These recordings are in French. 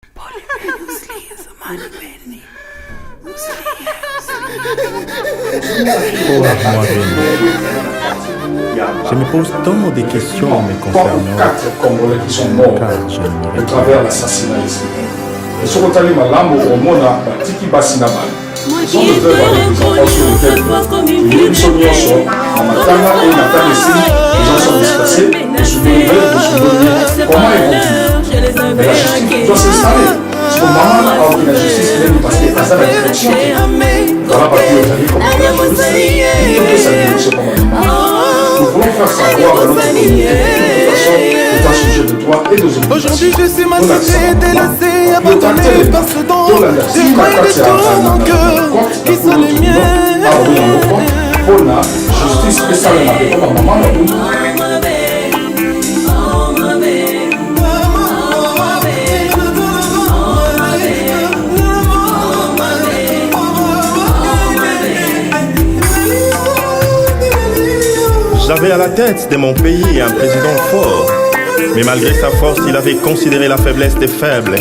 Je me pose tant de questions me concernant. 4 Congolais qui sont morts à travers l'assassinat ici. Et sur le tali malambo au mona batiki basinabal. Ils sont de faire avec des enfants sur lesquels ils sont mis en sort. En matana et matana ici, les gens sont dispersés. Ils sont nouvelles, comment ils vont. Mais la justice doit s'installer. Parce que maman a obtenu la justice parce qu'elle passe à la direction. Dans la partie au tali comme il faut que ça dénonce comme un. Nous voulons faire savoir à notre communauté de toute façon c'est un sujet de droit et de justice. Aujourd'hui je suis massacré, délaissé, abandonné par ce don. J'ai croyé des choses en cœur qui sont les miens. Pour la justice et ça le marque comme maman l'a dit. J'avais à la tête de mon pays un président fort, mais malgré sa force, il avait considéré la faiblesse des faibles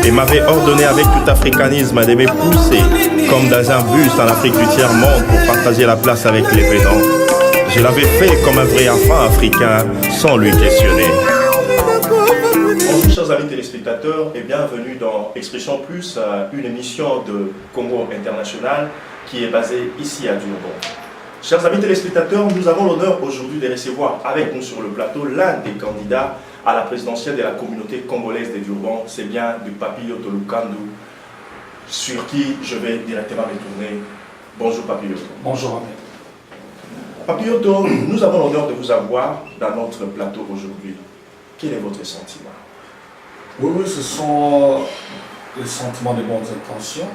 et m'avait ordonné avec tout africanisme de me pousser comme dans un bus en Afrique du tiers-monde pour partager la place avec les pédants. Je l'avais fait comme un vrai enfant africain sans lui questionner. Bonjour chers amis téléspectateurs et bienvenue dans Expression Plus, une émission de Congo International qui est basée ici à Durban. Chers amis téléspectateurs, nous avons l'honneur aujourd'hui de recevoir avec nous sur le plateau l'un des candidats à la présidentielle de la communauté congolaise de Durban. C'est bien du Papilloto Lukandu, sur qui je vais directement me tourner. Bonjour Papilloto. Bonjour Ahmed. Papilloto, nous avons l'honneur de vous avoir dans notre plateau aujourd'hui. Quel est votre sentiment? Oui, ce sont les sentiments de bonnes intentions.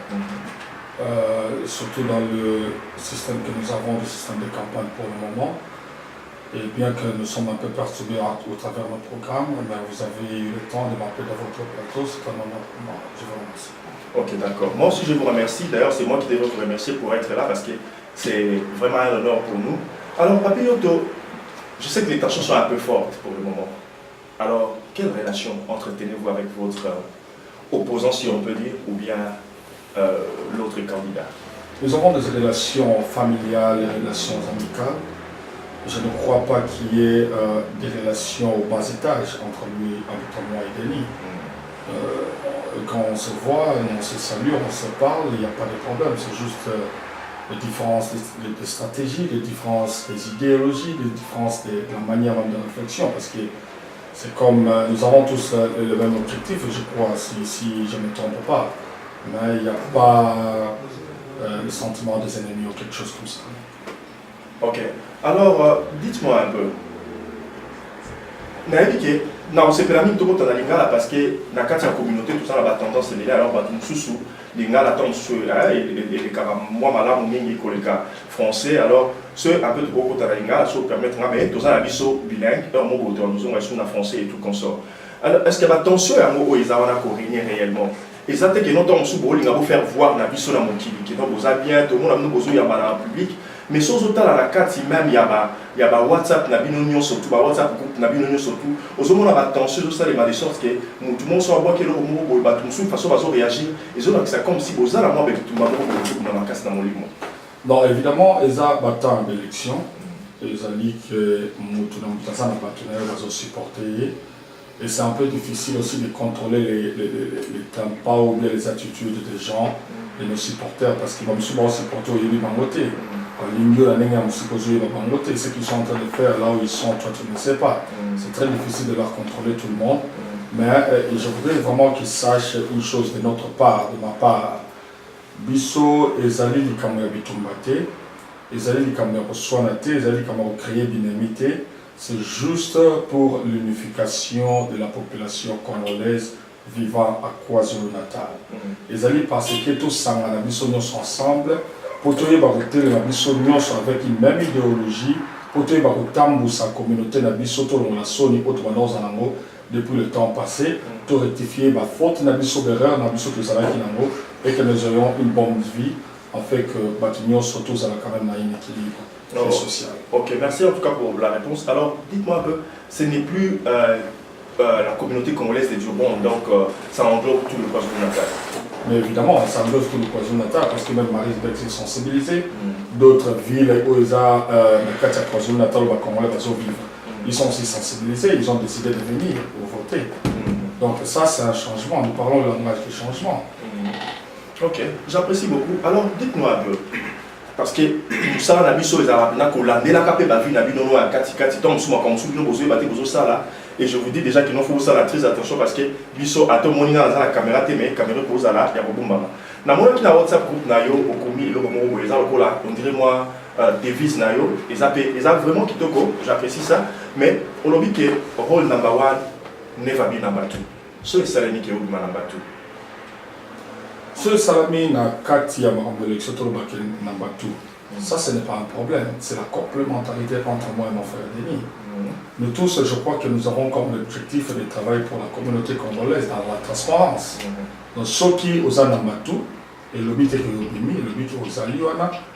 Surtout dans le système que nous avons, le système de campagne pour le moment. Et bien que nous sommes un peu perturbés au travers de notre programme, mais vous avez eu le temps de m'appeler dans votre plateau, c'est un honneur pour moi. Je vous remercie. Ok, d'accord. Moi aussi je vous remercie. D'ailleurs, c'est moi qui devrais vous remercier pour être là parce que c'est vraiment un honneur pour nous. Alors, Papilloto, je sais que les tensions sont un peu fortes pour le moment. Alors, quelle relation entretenez-vous avec votre opposant, si on peut dire, ou bien l'autre candidat? Nous avons des relations familiales, des relations amicales. Je ne crois pas qu'il y ait des relations au bas étage entre moi et Denis. Quand on se voit, on se salue, on se parle, il n'y a pas de problème. C'est juste les différences de stratégie, les différences des idéologies, les différences de la manière même de réflexion. Parce que c'est comme nous avons tous le même objectif, je crois, si je ne me trompe pas. Mais il n'y a pas le sentiment des ennemis ou quelque chose comme ça. Ok. Alors, dites-moi un peu. Non, c'est permis de tout lingala parce que dans la communauté, tout ça, on a tendance à dire alors, sous lingala tombe sur les moi malade ou les français. Alors, ce un peu de beaucoup de lingala, ça permet de tout ça, la vie bilingue, un mot auteur, nous sommes en français et tout comme ça. Alors, est-ce qu'il y a attention à un mot où ils ont corrigé réellement? Et ça, c'est que nous avons faire voir la vie sur la montée, que nous avons bien, tout le monde a besoin de public. Mais si vous avez la carte, même il y a WhatsApp, surtout WhatsApp groupe, surtout. Aux hommes, on a attention de ça, de sorte que tout le monde soit que le mot, de façon à réagir. Et c'est comme si vous avez la avec tout le monde dans la casse dans mon livre. Non, évidemment, ils ont battu l'élection. Ils ont dit que nous avons partenaire va supporter. Et c'est un peu difficile aussi de contrôler les tempos ou bien les attitudes des gens, de nos supporters, parce qu'ils vont souvent supporter au Yéli Bangoté. Ce qu'ils sont en train de faire là où ils sont, toi tu ne sais pas. C'est très difficile de leur contrôler tout le monde. Mais je voudrais vraiment qu'ils sachent une chose de notre part, de ma part. Bisso et Zali du Cameroun Bitumbate, et Zali du Cameroun Soinate, et Zali du Cameroun créé dynamité. C'est juste pour l'unification de la population congolaise vivant à KwaZulu-Natal. Les alliés parce que tous sont ensemble, pour que les avec une même idéologie, pour que la communauté depuis le temps passé, pour rectifier la faute d'erreur et que nous ayons une bonne vie, en fait que nous surtout quand même un équilibre social. Ok, merci en tout cas pour la réponse. Alors, dites-moi un peu, ce n'est plus la communauté congolaise de Diobon, donc ça englobe tout le KwaZulu-Natal. Mais évidemment, ça englobe tout le KwaZulu-Natal parce que même Marisbeck s'est sensibilisé. D'autres villes où ils ont le KwaZulu-Natal, le Congolais va vivre. Ils sont aussi sensibilisés, ils ont décidé de venir pour voter. Donc ça, c'est un changement. Nous parlons le langage du changement. Ok, j'apprécie beaucoup. Alors, dites-moi un peu. Parce que ça, on a vu sur les Arabes, on a vu la capé, on a vu à Kati, donc on a et je vous dis déjà qu'il faut faire très attention parce que biso a tout le monde dans la caméra, mais la caméra pose là, il y a beaucoup de monde. Na moi qui na WhatsApp groupe na yo au commis le moment où les gens là, on dirait moi devise na yo, ils a vraiment qui toko, j'apprécie ça, mais on a vu que rôle number 1 never be number 2. So c'est salami qui est number 2. Ce salami na Kati ya makambo élection to ba number 2. Ça, ce n'est pas un problème, c'est la complémentarité entre moi et mon frère Denis. Nous tous, je crois que nous avons comme objectif de travailler pour la communauté congolaise dans la transparence. Donc, ceux qui ont un amatou, et le but est que le but aux alliés,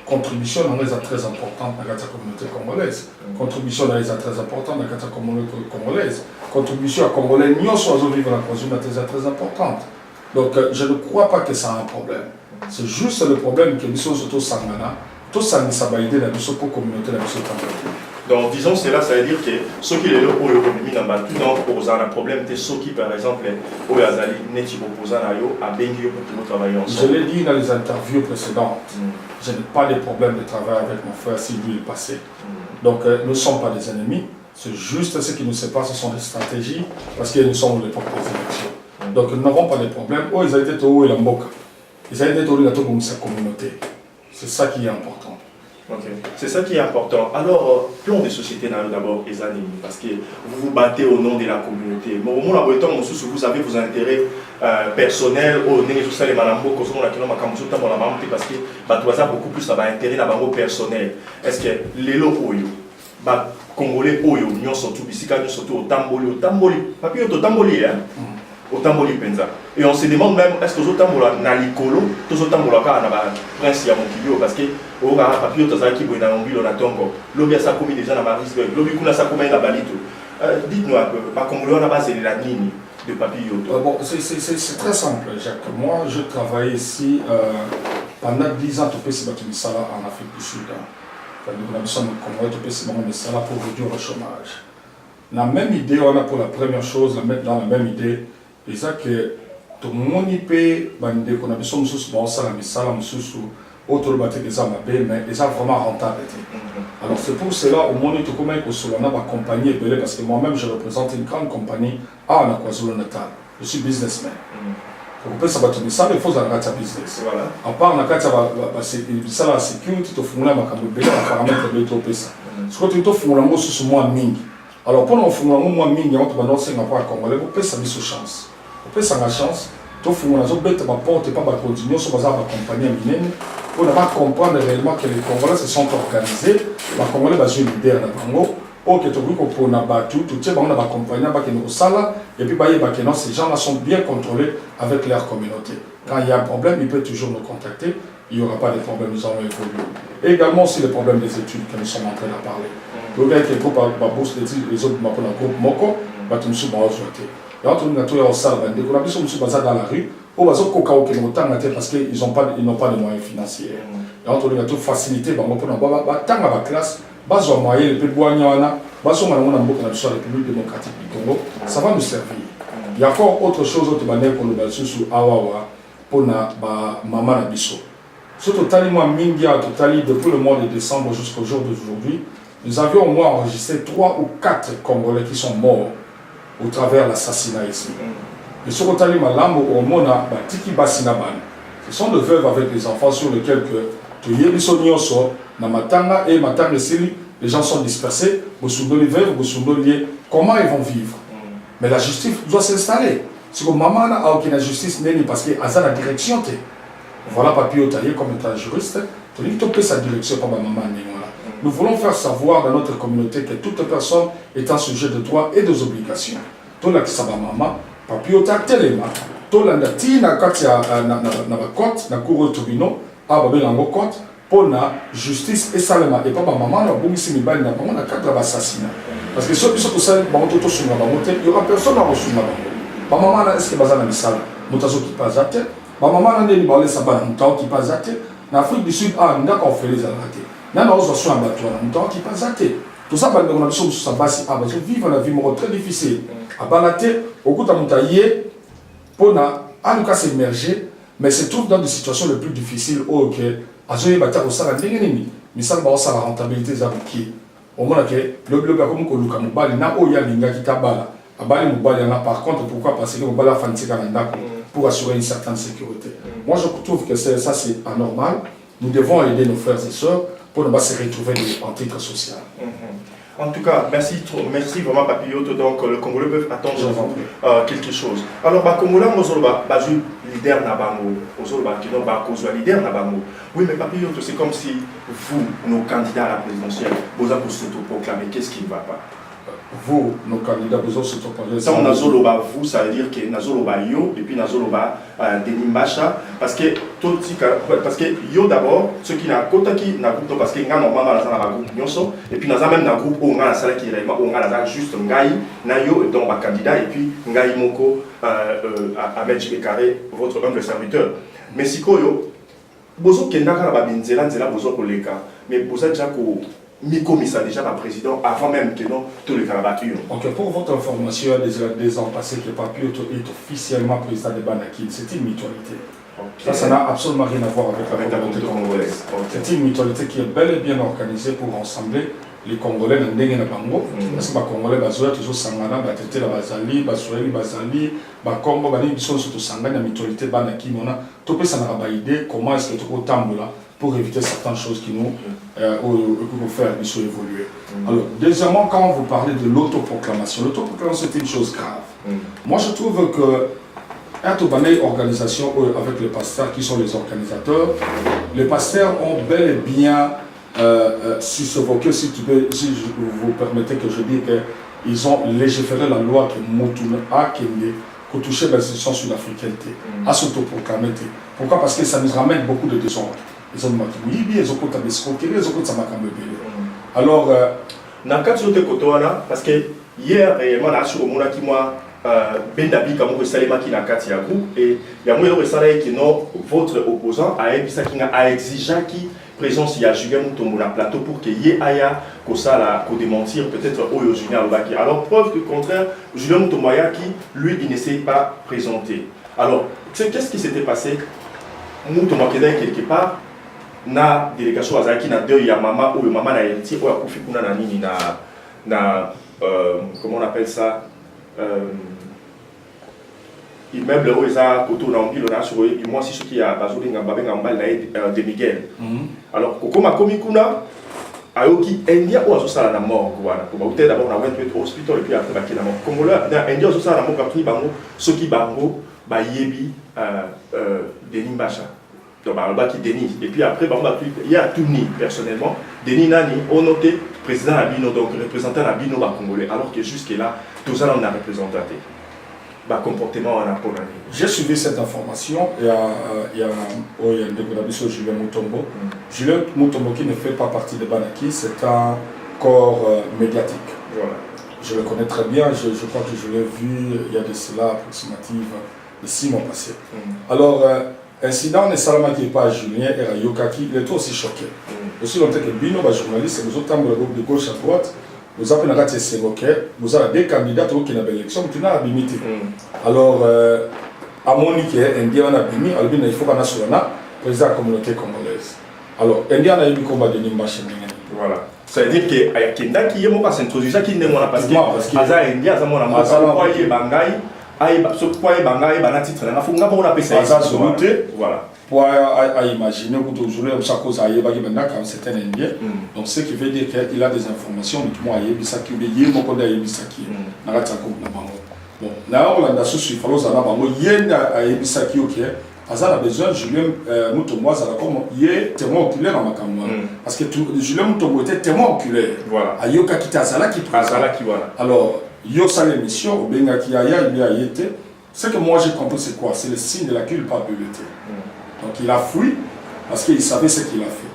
contribution est très importante dans la communauté congolaise. Contribution est très importante dans la communauté congolaise. Contribution à Congolais, nous sommes vivre dans la communauté est très importante. Donc, je ne crois pas que ça a un problème. C'est juste le problème que nous sommes surtout Sangana. Tout ça, ça va aider la communauté, la donc disons cela, ça veut dire que ceux qui sont là pour le communisme, donc pour un problème, c'est ceux qui par exemple, au Azali, n'est pas à Benguio pour travailler ensemble. Je l'ai dit dans les interviews précédentes, je n'ai pas de problème de travailler avec mon frère si lui est passé. Donc nous ne sommes pas des ennemis, c'est juste ce qui nous sépare, ce sont des stratégies, parce que nous sommes à l'époque des élections. Donc nous n'avons pas de problème. Oh, ils ont été au Lamboka, ils ont été au Lamboka sa communauté. C'est ça qui est important. Okay. C'est ça qui est important. Alors, plan de société d'abord, parce que vous vous battez au nom de la communauté. Mais au moment où vous avez vos intérêts personnels, parce que vous avez beaucoup plus d'intérêts personnels. Est-ce que les locaux, les Congolais, ils sont surtout au Tamboli, papier au Tamboli, au Tamboli Penza. Et on se demande même, est-ce que vous avez un licolo, tout ce Tambola a prince Yamoukio, parce que au papier, tu as qui est dans l'ombil, on a tongo. L'objet ça commis déjà dans Marisbeck, l'objet qu'on a ça commis dans Balito. Dites-nous un peu, par contre, on a basé la ligne de papier. Bon, c'est très simple, Jacques. Moi, je travaille ici pendant 10 ans, tu peux se battre en Afrique du Sud. Nous sommes au Congo, tu peux se battre pour réduire le chômage. La même idée, on a pour la première chose, la mettre dans la même idée. Et ça que tout le monde peut bande qu'on a besoin de bon ça la misala mususu autre bateau que ça mais ça vraiment rentable. Alors c'est pour cela au monde tout comme que cela n'a pas compagnie belé parce que moi-même je représente une grande compagnie à la KwaZulu-Natal. Je suis businessman. Pour que ça va te ça il faut arrêter business. Voilà. À part na kata c'est ça la sécurité to fungula makambo belé na paramètre de to pesa. Ce que tu to fungula mo susu moi mingi. Alors pour nous fungula moi mingi on te va danser na pas congolais pour pesa biso chance. On peut s'en la chance, tout le monde a porte et pas continuer sur la compagnie minine pour ne pas comprendre réellement que les Congolais se sont organisés, les Congolais sont leaders dans le Congo, ou que tout le monde a battu, tout le monde a compagnie au Sala, et puis ces gens-là sont bien contrôlés avec leur communauté. Quand il y a un problème, ils peuvent toujours nous contacter, il n'y aura pas de problème, nous allons évoluer. Et également aussi le problème des études que nous sommes en train de parler. Le gars qui est groupe à bourse d'études, les autres m'appellent un groupe Moko, nous sommes en joué. Et entre nous, on a besoin de dans la rue, parce qu'ils n'ont pas de moyens financiers. Et entre nous, on a facilité, on a la classe, on a moyen, on a la République démocratique du Congo, ça va nous servir. Il y a encore autre chose, autre manière pour nous battre sur Awawa, pour maman Nabiso. Surtout, depuis le mois de décembre jusqu'au jour d'aujourd'hui, nous avions au moins enregistré 3 ou 4 Congolais qui sont morts au travers de l'assassinat ici. Et sur le Tali Malambo, ce sont des veuves avec des enfants sur lesquels les gens sont dispersés, comment ils vont vivre? Mais la justice doit s'installer. C'est que maman n'a aucune justice parce qu'il y a la direction. Voilà papier taillé comme étant juriste, tu dis sa direction par maman. Nous voulons faire savoir dans notre communauté que toute personne est un sujet de droits et des obligations. Tout le maman, papier télé, tout le na côte, na cour tribunal, à Babelango côte, pour la justice et salama. Et pas maman, na bungisi mibali na bango na cadre d'assassinat. Parce que ceux qui sont tous seuls, il y aura personne à reçu. Ma maman, est-ce que bazana misala, mutazo qui passe à terre. Ma maman, n'a pas les sabats, mutao qui passe à terre. En Afrique du Sud, on a fait les arrêtés. N'a pas reçu un bateau, mutao qui passe à terre. Tout ça, on a besoin de sa base, vivre la vie très difficile. À balater, au coup de mutaillé, pour en cas s'émerger, mais se trouve dans des situations les plus difficiles. Ok, à ce moment-là, ça va être ennemi. Mais ça va avoir la rentabilité des aboutis. Au moins que le bloc comme que Luka Mubali n'a pas eu l'inga qui tabala. Abali Mubali en a par contre pourquoi parce que Mubali a fanti pour assurer une certaine sécurité. Moi je trouve que ça c'est anormal. Nous devons aider nos frères et sœurs pour ne pas se retrouver en titre social. En tout cas, merci vraiment Papillote. Donc le Congolais peuvent attendre quelque chose. Alors Congolais, nous leader na bango, leader na bango. Oui, mais Papillote, c'est comme si vous, nos candidats à la présidentielle, vous avez s'autoproclamer. Qu'est-ce qui ne va pas? Vous, nos candidats, vous avez s'autoproclamer. Ça, on a zoloba vous, ça veut dire que nazoloba yo et puis nazoloba Denis Mbacha parce que yo d'abord ceux qui n'a kota qui n'a groupe parce que nga normalement dans un groupe nyonso et puis dans un même groupe on a ça qui réellement on a là juste ngai na yo donc ba candidat et puis ngai moko Ahmed Jibekare votre humble serviteur mais sikoyo bozo kendaka na ba binzela nzela bozo koleka mais boza déjà ko mi-commissar déjà le président avant même que non tous les carabatures. Ok, pour votre information, il y a déjà 2 ans passé que Papio est officiellement président de Banakil. C'est une mutualité. Okay. Ça n'a absolument rien à voir avec la communauté congolaise. Okay. C'est une mutualité qui est bel et bien organisée pour rassembler les Congolais dans le Bango. Parce que les Congolais, ils ont toujours Sangana, ils ont Bazali, Basoueli, Bazali, Bakombo, ils sont surtout Sangana, la mutualité Banakil. Tout le monde a une idée comment est-ce que tu peux tambour pour éviter certaines choses qui nous faire évoluer. Alors, deuxièmement, quand vous parlez de l'autoproclamation c'est une chose grave. Moi, je trouve que une organisation avec les pasteurs qui sont les organisateurs, les pasteurs ont bel et bien susvoqué, si vous permettez que je dise qu'ils ont légiféré la loi que Moutouna a pour toucher l'institution sud-africaine à s'autoproclamer. Pourquoi? Parce que ça nous ramène beaucoup de désordre. Ils ont dit ils ont compté ils ont compté alors parce que hier réellement là sur mon qui moi Bendabi comme que Salema qui n'a qu'à groupe et il y a moyen de savoir que non votre opposant a exigé qui présence il y a Julien Mutombo na plateau pour que y aya que ça là que démentir peut-être au Julien Lobaki. Alors preuve du contraire Julien Mutombo qui lui il n'essaie pas présenter. Alors qu'est-ce qui s'était passé? Mutombo qui est quelque part na délégation azaki na deux ya maman ou maman na héritier ou ya kufi kuna na nini na comment on appelle ça immeuble où eza koto na mbilo na sur moi si ce qui a bazoli ngamba ngamba na de Miguel. Alors kokoma komi kuna ayoki India ou azosala na mort wana ko ba uté d'abord na went au hospital et puis après bakina na mort Congolais na India azosala na mort kapuni bango soki bango ba yebi Denis Mbacha. Donc, Denis. Et puis après, il y a Touni personnellement. Denis Nani, on noté président Abino, donc représentant Abino Congolais. Alors que jusque-là, tout ça, on a représenté. Comportement en Apollonie. J'ai suivi cette information. Il y a un député Julien Mutombo. Julien Mutombo qui ne fait pas partie de Banaki, c'est un corps médiatique. Voilà. Je le connais très bien. Je crois que je l'ai vu il y a de cela approximativement de 6 mois passés. Alors, incident ne salama qui n'est pas Julien et Rayokaki, il est aussi choqué. Aussi longtemps que Bino, journaliste, nous autres de gauche à droite, nous avons un nous avons des candidats qui ont une élection, qui ont limité. Alors, à Monique, Indien a bimi, il faut qu'on ait sur la président de la communauté congolaise. Alors, Indien a eu le combat de Nimbache. Voilà. Ça veut dire qu'il y a quelqu'un qui est s'introduire, qui n'est pas parce que Indien a mon ce point est bangaï, banatitre, on a fait un appel ça. Voilà. Pour imaginer que aujourd'hui, chaque chose a été comme c'est un Indien. Donc, ce qui veut dire qu'il a des informations, notamment à Yébisaki, ou des Yémokoda Yébisaki. Bon, là, on a su faire l'os à la bango, Yen à Yébisaki, ok. Azal a besoin, Julien Mutombo, il est témoin oculaire dans ma caméra. Parce que Julien Mutombo était témoin oculaire. Voilà. À Yoka qui Azala qui voilà. Alors, Yosa l'émission, il y a été. Ce que moi j'ai compris, c'est quoi? C'est le signe de la culpabilité. Donc il a fui parce qu'il savait ce qu'il a fait.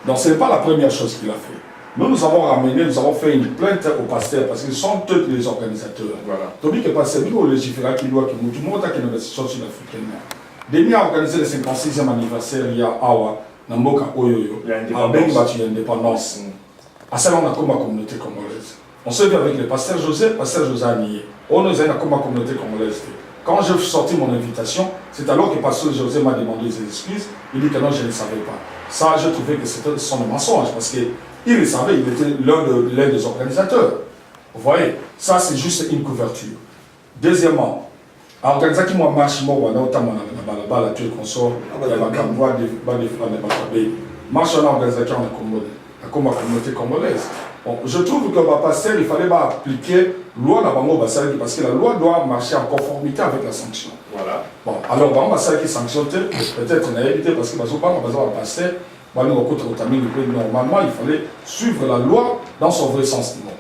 Donc ce n'est pas la première chose qu'il a fait. Nous avons ramené, nous avons fait une plainte aux pasteurs parce qu'ils sont tous les organisateurs. Voilà. Donc, que pasteur, nous, légiférer qui doit que nous, tout le monde a une institution sud-africaine. Denis a organisé le 56e anniversaire il y a Awa, dans Mboka Oyoyo, avec l'indépendance. À ça, on a comme la communauté congolaise. On s'est vu avec le pasteur José a nié. On nous a comme la communauté congolaise. Quand j'ai sorti mon invitation, c'est alors que le pasteur José m'a demandé des excuses. Il dit que non, je ne savais pas. Ça, j'ai trouvé que c'était son mensonge parce qu'il le savait, il était l'un des organisateurs. Vous voyez, ça c'est juste une couverture. Deuxièmement, organiser qui m'a marché, moi, on a notamment la tuile qu'on sort, il y a la campagne de marche en organisation en communauté congolaise. Bon, je trouve que pasteur, il fallait appliquer la loi parce que la loi doit marcher en conformité avec la sanction. Voilà. Bon, alors, qui sanctionne, peut-être on a évité parce que pasteur, normalement, il fallait suivre la loi dans son vrai sens du mot.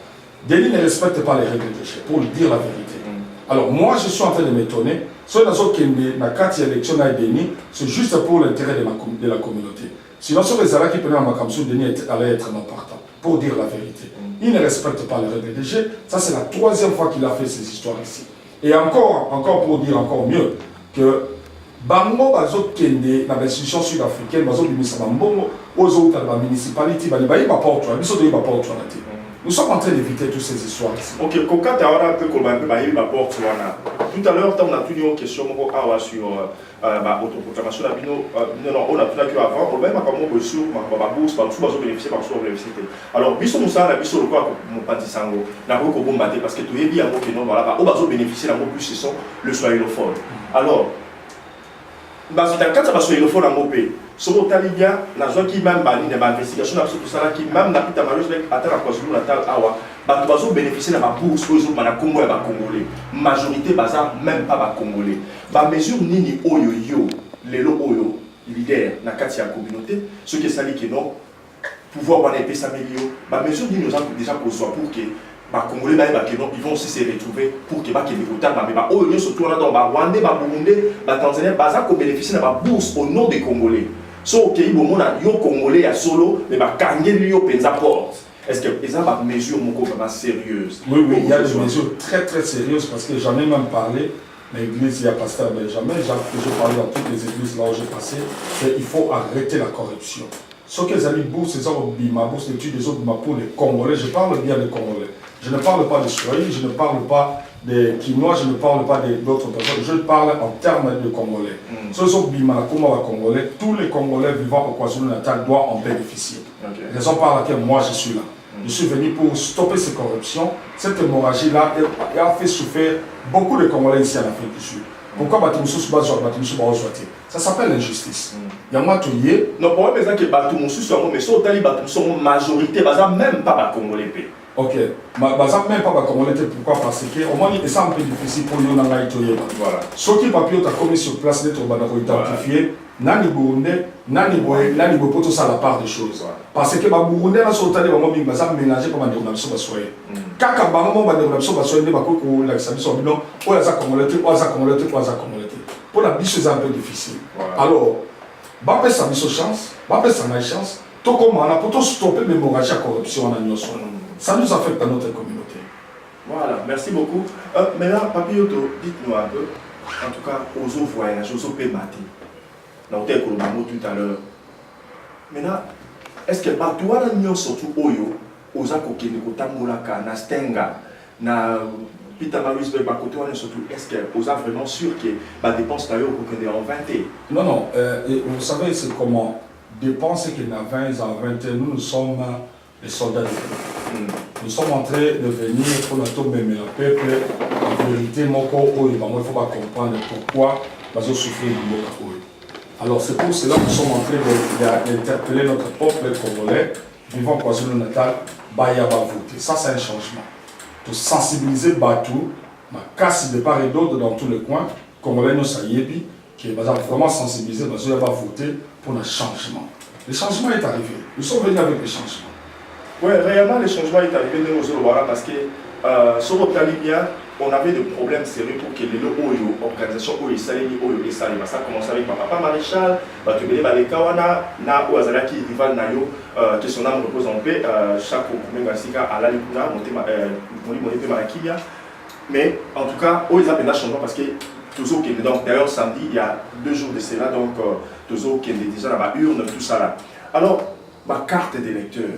Denis ne respecte pas les règles de jeu, pour dire la vérité. Alors, moi, je suis en train de m'étonner. Si on a la carte élection à Denis, c'est juste pour l'intérêt de la communauté. Sinon, sur les arrêts qui prenaient en Makamsou, Denis allait être non partant, pour dire la vérité. Il ne respecte pas les règles de jeu. Ça, c'est la 3e fois qu'il a fait ces histoires ici. Et encore pour dire encore mieux, que Bango bazo kende na institution sud-africaine bazo bimisa mbongo ozo ta la municipalité bali bayi ba porte biso de ba porte na te. Nous sommes en train d'éviter toutes ces histoires ici. OK, koka ta ora pe ko ba bayi ba porte wana. Tout à l'heure on a tenu une question moko awa sur autoproclamation na bino non on a tout que avant on va pas comment sur ba bourse ba tout bazo bénéficier par sur université. Alors biso musa na biso le quoi mon pati sango na ko bomba parce que to yebi yango que non voilà ba o bazo bénéficier na mo plus ce sont le swahilofone. Alors parce que quand ça va sur le fond dans mon pays, ce qu'on a dit bien, la zone qui même bali des investigations absolument tout ça qui même n'a pas malheureusement atteint la KwaZulu Natal awa, bah tu vas bénéficier de ma bourse pour les autres na Congo et ba Congolais. Majorité baza même pas ba Congolais. Ba mesure nini oyo yo, lelo oyo leader na kati ya communauté, ce qui ça dit que non pouvoir wana épée s'améliorer. Ba mesure nini nous avons déjà pour soi pour que les Congolais ils vont aussi se retrouver pour que les Congolais mais surtout on a dans Rwanda, Burundi, Tanzanie, ils bénéficient de la bourse au nom des Congolais. So ok, bon on a yo Congolais à solo mais ba kangé yo penza porte. Est-ce que ils ont des mesures vraiment sérieuses? Oui, il y a des mesures très très sérieuses parce que j'en ai même parlé. L'église, il y a pasteur Benjamin, j'ai parlé dans toutes les églises là où j'ai passé, il faut arrêter la corruption. Ce que les amis bourse, c'est ça, ma bourse d'études des autres pour les Congolais, je parle bien des Congolais. Je ne parle pas des Swahili, je ne parle pas des Quinois, je ne parle pas d'autres personnes, je parle en termes de Congolais. Ce sont Congolais, tous les Congolais vivant au KwaZulu-Natal doivent en bénéficier. Raison par laquelle moi je suis là. Je suis venu pour stopper ces corruptions. Cette hémorragie-là a fait souffrir beaucoup de Congolais ici en Afrique du Sud. Pourquoi ça s'appelle l'injustice. Il y a moi tout y est. Non, pour moi, que Batumoussou soit mais sur Tali Batumoussou majorité, même pas Congolais. Ok, même pas Congolais, pourquoi? Parce que au moins c'est un peu difficile pour nous dans la voilà. Ce qui va être commis sur place d'être identifié, nani Burundais, nani Boé, nani Boé pour tout ça la part des choses. Parce que les Burundais là sur Tali vraiment bien mélangé comme des nation basoye. Kaka bango ba des nation basoye ne ba ko la sabi so bino, o ya za Congolais, o za Congolais, o za Congolais. Pour la biche c'est un peu difficile. Alors, ba pe sa chance, ba pe sa chance, tout comme on a pour tout stopper l'hémorragie à corruption en union. Ça nous affecte dans notre communauté. Voilà, merci beaucoup. Maintenant, Papioto, dites-nous un peu, en tout cas, aux voyages, aux pématés. Nous avons dit tout à l'heure. Maintenant, est-ce que Batouana nous surtout Oyo, aux Akokene, Kotamulaka, Nastenga, na Pitamaris, Bakotouana surtout, est-ce que vous êtes vraiment sûr que la dépense d'ailleurs vous en 20? Non, non, vous savez, c'est comment dépenser qu'il y a 20 ans, 21, nous sommes les soldats de l'État. Nous sommes en train de venir pour notre même peuple. En vérité, il faut pas comprendre pourquoi nous avons souffert du mot. Alors c'est pour cela que nous sommes en train d'interpeller notre peuple congolais vivant au KwaZulu-Natal, Bayaba voter. Ça, c'est un changement. Pour sensibiliser Batou, ma casse de part et d'autre dans tous les coins, Congolais nous saïebi, qui est vraiment sensibilisé, Bayaba voter pour le changement. Le changement est arrivé. Nous sommes venus avec le changement. Oui, réellement, le changement est arrivé dans nos parce que sur le bien, on avait des problèmes sérieux pour que les organisations Oyo et Salima. Ça a commencé avec Papa Maréchal, Batubele Balekawana, Na Oazalaki, rival Nayo, que son âme repose en paix, chaque Kumengasika, Alalikuna, Moni Marakia. Mais en tout cas, Oyo Zapenda changement parce que toujours qu'il est donc d'ailleurs samedi, il y a 2 jours de cela, donc toujours qu'il est déjà dans ma urne, tout ça là. Alors, ma carte d'électeur.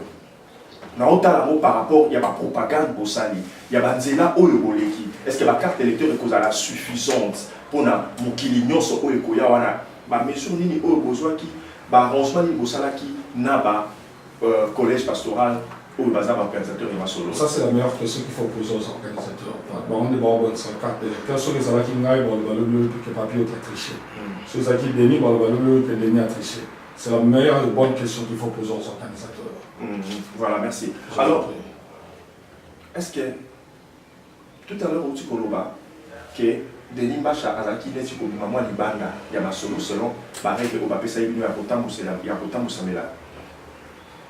Par rapport, il y a ma propagande au Sali, il y a ma Nzela Oyoboleki. Est-ce que ma carte d'électeur est suffisante pour mon kilignon sur Oyokoya wana ma mesure ni Oyobozoaki, ma arrangement ni Bosalaki, na collège pastoral Oyobaza organisateur et ma solo. Ça c'est la meilleure question qu'il faut poser aux organisateurs. On est bon sur la carte d'électeur. Sur les alaki ngai bon le valeur que papier a triché. Sur les alaki demi bon le valeur que demi a triché. C'est la meilleure et bonne question qu'il faut poser aux organisateurs. Voilà, merci. Alors, est-ce que tout à l'heure, tu koloba que Denis Mbacha Azaki Neti Kobima moi Libanda, il y a ma solo selon pareil que Obapé Saïbino y a Potam Moussamela.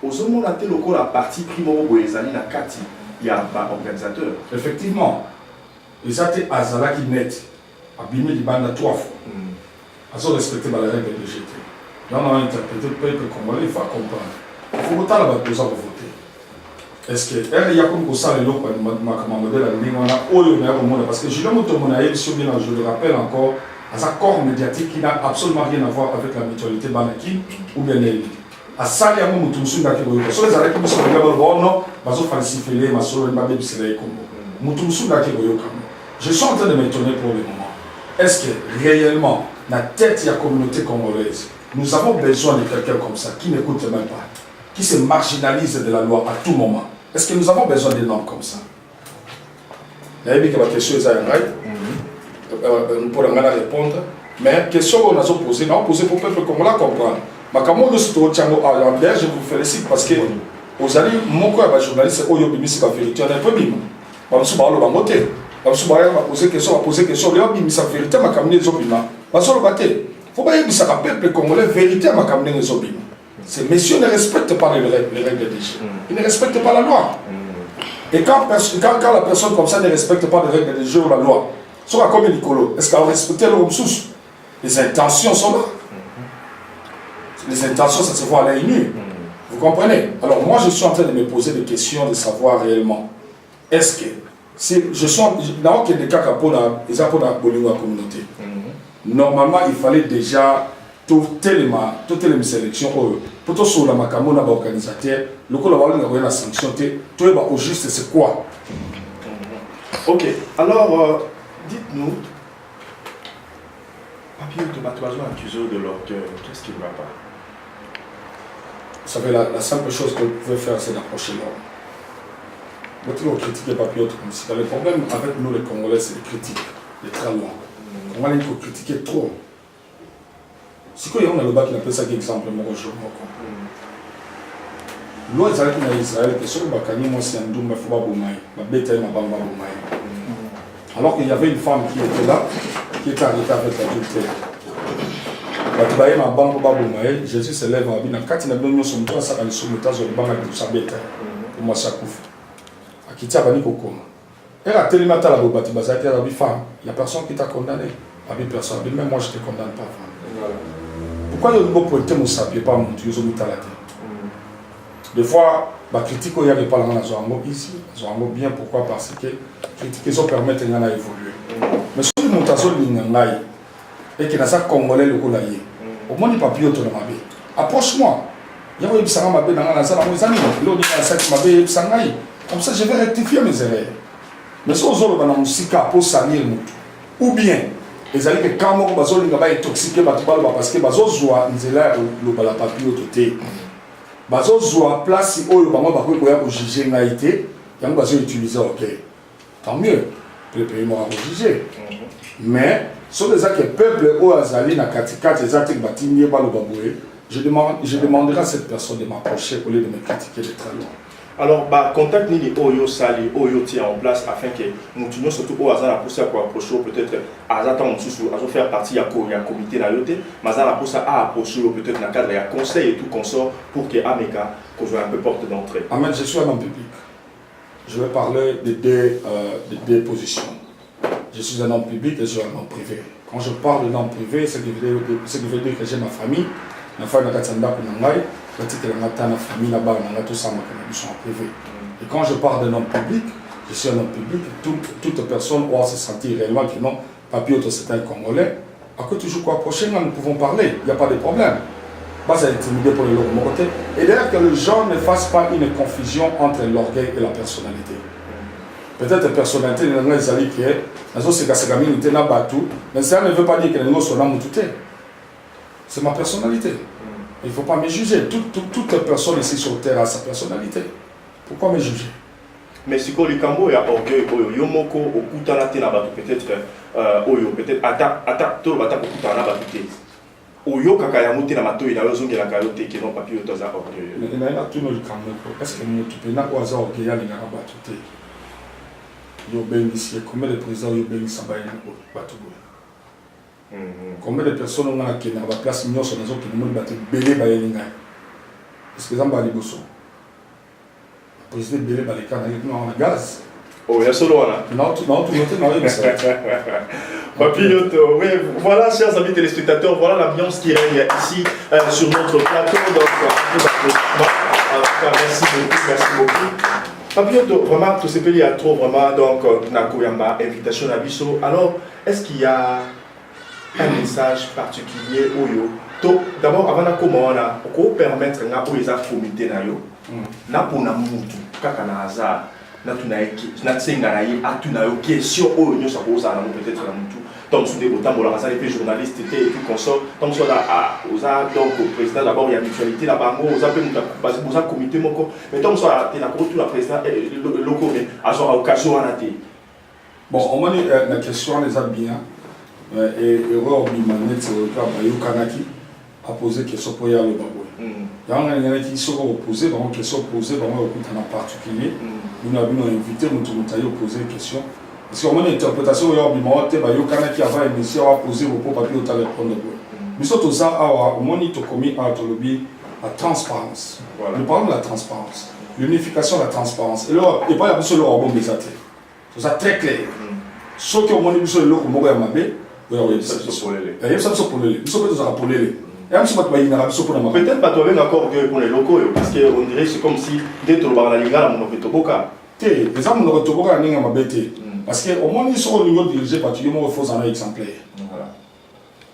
Aux hommes, on a tel la partie primo Boezali na Kati, il y a un organisateur. Effectivement, ils ont été Azalaki Net, abîmé Libanda 3 fois. Ils ont respecté les règles de GT. Là, on a interprété le peuple congolais, il faut comprendre. Il faut voter là-bas pour ça pour voter. Est-ce que il y a comme ça les lois ma modèle à l'île on a au monde parce que je le rappelle encore à sa corps médiatique qui n'a absolument rien à voir avec la mutualité Banaki ou bien les à ça il y a mon mutumsu d'akiro sur les arrêts qui sont là non bazo falsifier ma solo ma bébé c'est là comme mutumsu d'akiro je suis en train de m'étonner pour le moment. Est-ce que réellement la tête de la communauté congolaise nous avons besoin de quelqu'un comme ça qui n'écoute même pas, qui se marginalise de la loi à tout moment. Est-ce que nous avons besoin d'un homme comme ça? Il y a une question nous pourrons répondre, mais la question qu'on a posée, on a posé pour le peuple comme la comprendre. Je vous félicite parce que vous allez, mon journaliste, c'est la vérité, on est un peu bim. On va poser question, on va la vérité, on va camener les obima. On va faut pas dire que ça peuple congolais vérité à ma caméra les obima. Ces messieurs ne respectent pas les règles des jeux. Ils ne respectent pas la loi. Et quand la personne comme ça ne respecte pas les règles des jeux ou la loi, soit comme Nicolo, est-ce qu'elle respecte l'homme sous? Les intentions sont là. Les intentions, ça se voit à l'œil nu. Vous comprenez? Alors moi, je suis en train de me poser des questions de savoir réellement. Est-ce que je suis dans des cas pour la communauté. Normalement, il fallait déjà toutes les sélections pour tout sur la macamona organisateur le coup la sanction tout au juste c'est quoi? Ok, alors dites-nous papier de battoison accusé de leur cœur, qu'est-ce qui ne va pas? Vous savez, la simple chose que vous pouvez faire, c'est d'approcher l'homme. Vous pouvez critiquer papier comme si le problème avec nous les Congolais, c'est les critiques, les très loin. On va les critiquer trop. Si on a le bas qui appelle ça exemple, moi je l'eau est allée en Israël, que sur le bacani, moi c'est un doux, mais il faut pas boumaï, ma bête est ma bamba boumaï. Alors qu'il y avait une femme qui était là, qui était arrêtée avec l'adultère. Batubaye ma bamba boumaï, Jésus se lève à Abina, quand il a donné son toit, ça a le soumettage au banc de sa bête. Pour moi, ça couvre. À qui t'a banni Kokoma. Elle a tellement à la bobati, il y a une femme, il n'y a personne qui t'a condamné. Personne, même moi je ne te condamne pas. Pourquoi il y a un point de sapier pas mon Dieu, des fois, la critique, il n'y a pas la main ici, ils ont bien pourquoi? Parce que critiquer ça permet d'évoluer. Mais si nous avons et que nous avons congolais le colaïe, au moins il n'y a pas de papier. Approche-moi. Il y a un peu de comme ça, je vais rectifier mes erreurs. Mais si vous avez un sika pour salir, ou bien, les alliés que quand on va intoxiquer parce que bazozoa nzela le papier au côté. Bazozoa place si on va juger naïté, il y a utiliser ok. Tant mieux, le pays m'a jugé. Mais sur les actes peuple au azali na katika les actes batimier ba le baboué, je demanderai à cette personne de m'approcher au lieu de me critiquer de très loin. Alors, contact ni Oyo Sali, Oyo tient en place afin que nous tenions surtout au hasard la pousse à approcher peut-être à faire partie du comité d'Ayote, mais à la pousse à approcher peut-être dans le cadre du conseil et tout consort pour que Ameka soit un peu porte d'entrée. Ahmed, je suis un homme public. Je vais parler de deux positions. je suis un homme public et je suis un homme privé. Quand je parle d'un homme privé, ce qui veut dire que j'ai ma famille, ma famille n'a pas de famille là-bas, tout ça, je suis en privé. Et quand je parle d'un homme public, je suis un homme public, toute personne doit se sentir réellement que non, Papi Otto c'est un Congolais. À quoi toujours quoi prochainement nous pouvons parler, il n'y a pas de problème. Pas à intimider pour le côté. Et d'ailleurs que les gens ne fassent pas une confusion entre l'orgueil et la personnalité. Peut-être la personnalité, mais ça ne veut pas dire que nous sommes tout. C'est ma personnalité. Il ne faut pas me juger. Toute personne ici sur terre a sa personnalité. Pourquoi me juger? Mais si vous avez orgueil, peut-être attaque tout le bataille pour tout Oyo kaka monté na mato ina yozongi la kayote qui non papier to za orgueil. Mais il y a tout le camp. Est-ce que nous tu peux na quoi za orgueil ya linga batute. Yo bénissé combien de présidents yo bénissé ba ina ko batugo. Combien de personnes on a qui na ba place nyoso na zo ki nous batu belé ba linga. Est-ce que zamba liboso? Président belé ba les kana na gaz. Oh, il y a solo là. Non, tu notes non, ça. Papilloto, oui, voilà, chers amis téléspectateurs, voilà l'ambiance qui règne ici sur notre plateau. Donc, merci beaucoup. Papilloto, vraiment, tout ce pays a trop vraiment, donc, Nakoyamba, invitation à Bisso. Alors, est-ce qu'il y a un message particulier au yo? D'abord, avant de commencer, on peut permettre à les comité na pour na mutu, kaka na hasard. Na tsenga na atuna yo question oyo nyo sakoza na peut-être na mutu donc sous des botambola ça les journalistes et puis consort donc soit là oza donc au président d'abord il y a mutualité là bango oza pe muta parce que oza comité moko mais donc soit na ko tout la président loko mais à son occasion à té bon on m'a dit la question les a bien et erreur bi manet c'est ka ba yo kanaki a posé question pour y aller bango il y en a qui sont opposés donc question posée vraiment en particulier. Nous avons invité, nous avons posé une question. Parce qu'on a une interprétation, il y a un qui avait une mission à poser au papier au téléphone. Mais surtout ça, on a commis la transparence. Nous parlons de la transparence. L'unification de la transparence. Et là, il n'y a pas besoin de l'ordre des athées. C'est ça très clair. Ce qui est besoin de l'ordre des athées, il y a besoin de l'ordre des athées. Peut-être pas toi-même encore pour les locaux, parce qu'on dirait que c'est comme si dès que tu vas à la Liga, on a fait Toboka. Les gens ne Toboka n'ont pas bêté. Parce qu'au moins, ils sont dirigés par tout le monde, il faut en exemplaire.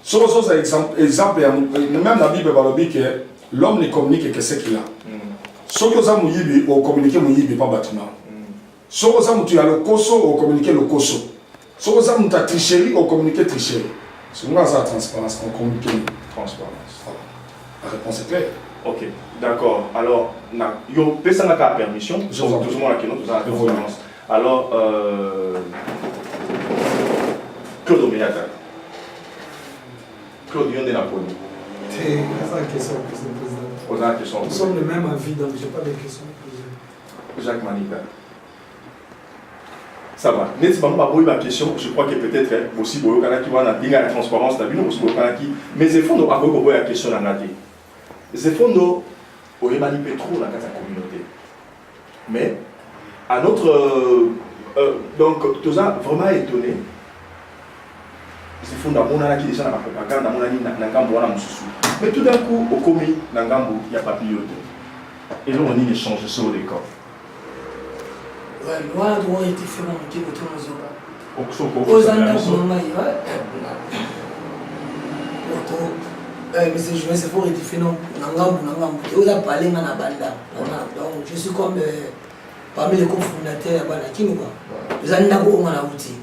Sur les exemples, même la Bible va dire que l'homme ne communique que ce qu'il a. Sur les gens qui communiquent, ils ne pas bâtiment. Sur les gens qui ont le coso, on communique le coso. Sur les gens qui ont tricherie, on communique tricherie. C'est une transparence, on communique transparence. La réponse est claire. Ok, d'accord. Alors, yo personne n'a pas permission. Tout le monde a transparence. Alors, Claude Oméata. Claude Yonde Napoli. C'est la question, président. Nous sommes le même avis, donc je n'ai pas de questions à poser. Jacques Manika. Ça va. Mais si je ma question, je crois que peut-être aussi, il y a la transparence, mais il faut que la question dans la tête. Il faut que nous manipulons trop dans la communauté. Mais, à notre. Donc, tout ça, vraiment étonné. Il faut que nous ayons déjà la propagande, mais tout d'un coup, au commis, il y a papillote. Et là, on a échangé sur les corps. Ouais, moi, je dois être différent de tout le mais c'est fort et différent. Donc, je suis comme parmi les cofondateurs de Kinouba. Nous avons un outil.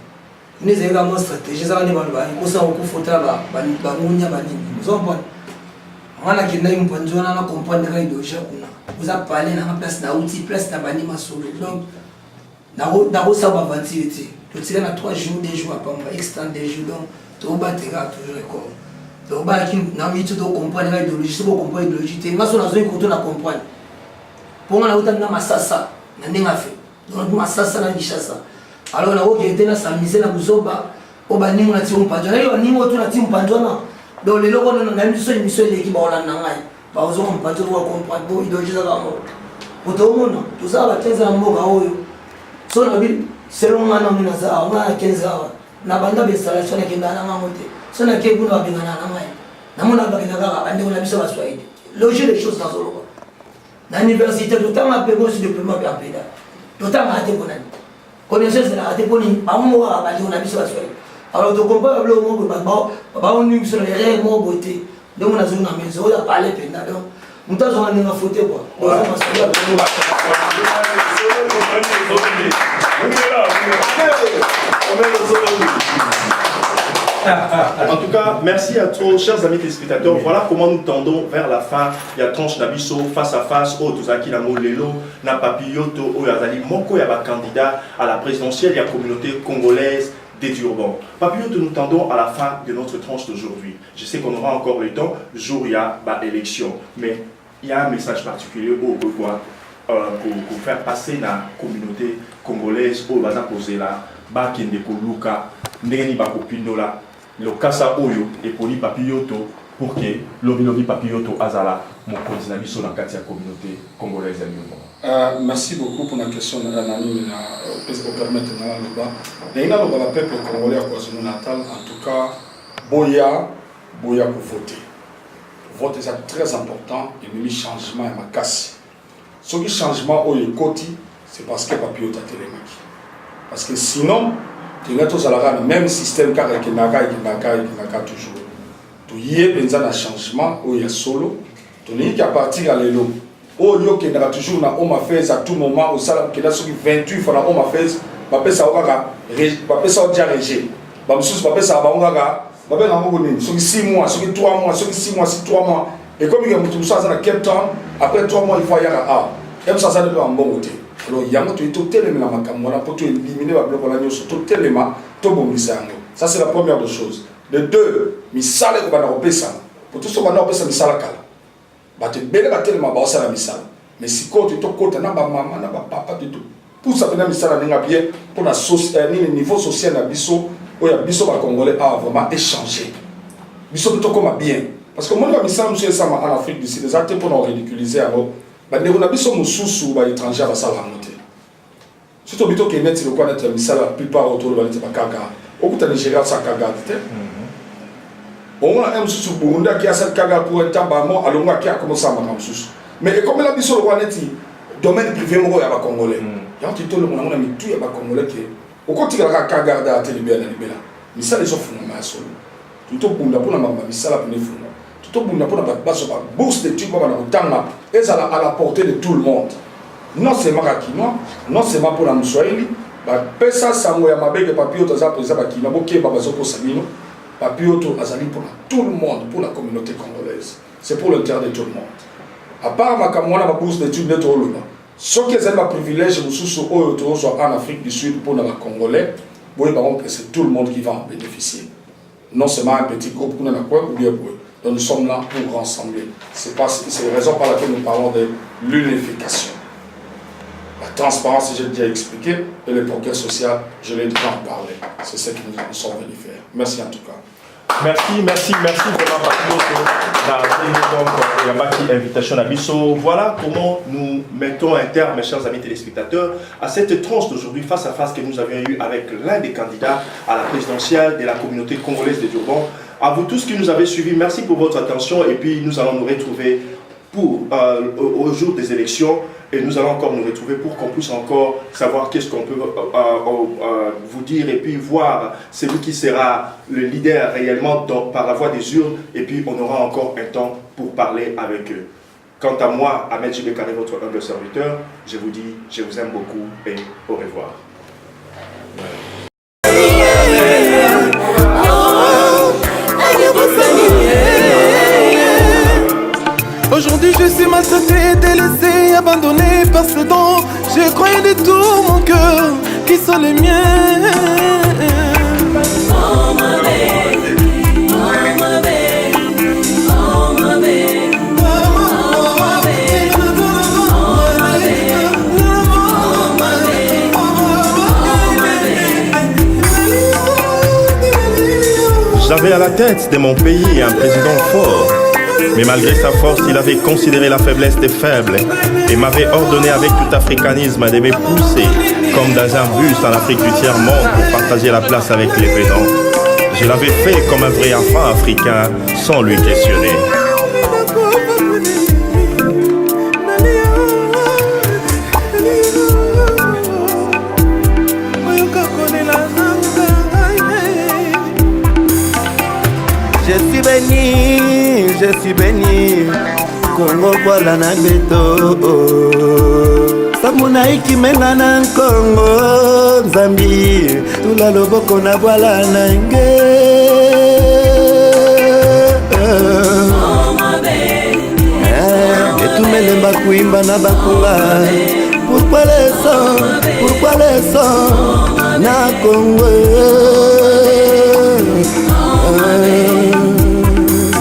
Nous avons également une stratégie. Nous avons un vous avez parlé de la place d'outil, place d'abonnement sur le donc dans ça va avancer. Le tirage à 3 jours, des jours, pas extendre des jours, donc tout va toujours record. Donc bah qui n'a mis tout comprendre l'idéologie, c'est pour comprendre l'idéologie. Tu vas sur la zone qu'on a comprendre. Pour moi, on a autant de massassa, on a rien fait. Donc massassa na gishasa. Alors là où qui était na samiser na buzoba, au bani on a tiré un panjona, et on a tout na tiré un panjona. Donc les locaux on a mis sur l'émission l'équipe on l'a nangai. Par exemple, on peut toujours comprendre bon idéologie ça va mort. Pour tout le monde, tout ça va 15 ans mort à eux. Sur la ville, selon moi non mais ça, on a 15 ans. na banda installation na kinga na ngamote so na ke kuna bengana na mai na mona ba kinga ande ona biso baswaidi loger les choses dans solo na université d'autant ma pego sur diplôme bien péda d'autant ma ate bonani connaissance na ate boni amu wa ba ona biso baswaidi alors donc on peut le mot ba on nous sur les règles mo beauté donc on a zone na maison la parler péda donc mutazo on a faute quoi En tout cas, merci à tous, chers amis téléspectateurs. Voilà comment nous tendons vers la fin. Il y a tranche d'Abisso face à face. Oh, Tuzaki Namo Lelo, na Papilloto, oh, Yazali Moko, Yaba candidat à la présidentielle. Il y a communauté congolaise des Durban. Papilloto, nous tendons à la fin de notre tranche d'aujourd'hui. Je sais qu'on aura encore le temps. Jour, il y a l'élection. Mais il y a un message particulier au quoi pour faire passer la communauté congolaise au baza posé là. Bakende Luka, Ndeni Bakopindola. Le Kasa Oyo et Poli Papilloto pour que Lobi Papilloto Azala, mon candidat sur la communauté congolaise. Merci beaucoup pour la question de Nani, pour permettre de le peuple congolais à KwaZulu-Natal, en tout cas, Boya pour voter. Vote est très important et le changement est ma casse. Ce qui changement au Yekoti, c'est parce que Papilloto a télémique. Parce que sinon, tu as tous le même système car il y a toujours. Tu y es un changement où il y a solo. Tu n'es qu'à partir à l'élo. Au lieu qu'il y a toujours un homme à faire à tout moment, au salaire qu'il y a 28 fois un homme à faire, papa ça va déjà régler. Papa ça va 6 mois, 3 mois, 6 mois, 3 mois. Et comme il y a tout ça dans Cape Town, après 3 mois il faut y aller à et ça doit être un bon côté. Alors, il y a un tellement pour éliminer la bloc la news, tout tellement, tout bon ça c'est la première des choses. De deux, misale ko bana opesa. Pour tout ce bana opesa misala kala. Ba te bele ba tellement ba osala misala. Mais si ko to kota na ba mama na ba papa tout. Pour ça venir misala ninga bien pour la ni niveau social na biso, o ya biso ba congolais a vraiment échanger. Biso to comme bien parce que moi va misala monsieur ça en Afrique du Sud, des actes pour nous ridiculiser alors. On a besoin de sous étrangers à la montée. Surtout que les net, la plupart autour de la Kaga. Au bout de Nigeria, ça Kaga. On a un sous Burundi qui a cette Kaga pour un temps, alors on a commencé à marcher sous. Mais comme la mission de domaine privé, il y a un Congolais. Il y a un titre, on a mis tout, il y a un Congolais qui est. Au côté de la Kaga de la télévision, mais ça, les gens font un solo. Tout au bout de la bonne maman, mais ça, la bonne fou. Tout le monde a une bourse d'études et à la portée de tout le monde. Non seulement à Kinois, non seulement pour la Moussouaïli, Pesa Samoya Mabé, Papioto Zapesa Bakina, Boké Babazoko Samino, Papioto Azali pour tout le monde, pour la communauté congolaise. C'est pour l'intérêt de tout le monde. À part ma bourse d'études de Toluna, ce qui est un privilège, en Afrique du Sud pour les Congolais, c'est tout le monde qui va en bénéficier. Non seulement un petit groupe pour ou bien pour eux. Donc nous sommes là pour rassembler. C'est la raison par laquelle nous parlons de l'unification. La transparence, j'ai déjà expliqué, et le progrès social, je l'ai déjà parlé. C'est ce que nous sommes venus faire. Merci en tout cas. Merci vraiment. Invitation à Bisso. Voilà comment nous mettons un terme, mes chers amis téléspectateurs, à cette tranche d'aujourd'hui face à face que nous avions eu avec l'un des candidats à la présidentielle de la communauté congolaise de Durban. À vous tous qui nous avez suivis, merci pour votre attention et puis nous allons nous retrouver au jour des élections et nous allons encore nous retrouver pour qu'on puisse encore savoir qu'est-ce qu'on peut vous dire et puis voir celui qui sera le leader réellement par la voie des urnes et puis on aura encore un temps pour parler avec eux. Quant à moi, Ahmed Jibekane, votre humble serviteur, je vous dis, je vous aime beaucoup et au revoir. Aujourd'hui je suis maltraité, délaissé, abandonné par ce don. Je croyais de tout mon cœur qui sont les miens. Oh ma baby, oh ma baby, oh ma baby, oh ma baby, oh ma baby. J'avais à la tête de mon pays un président fort. Mais malgré sa force, il avait considéré la faiblesse des faibles et m'avait ordonné avec tout africanisme de me pousser comme dans un bus en Afrique du tiers-monde pour partager la place avec les pédants. Je l'avais fait comme un vrai enfant africain sans lui questionner. Je suis béni, Congo boala na beto. Samuna ikimenga na Congo, Nzambi, tula loboko na boala na nge. Etumelemba kuimba na bakunga. Pourquoi les sons na Congo?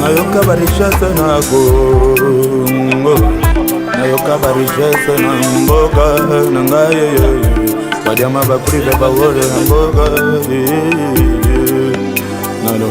Nayoka barishasa na Congo, nayoka barishasa na mboga na ngaye, badiama bakuri bebawole na mboga, nalo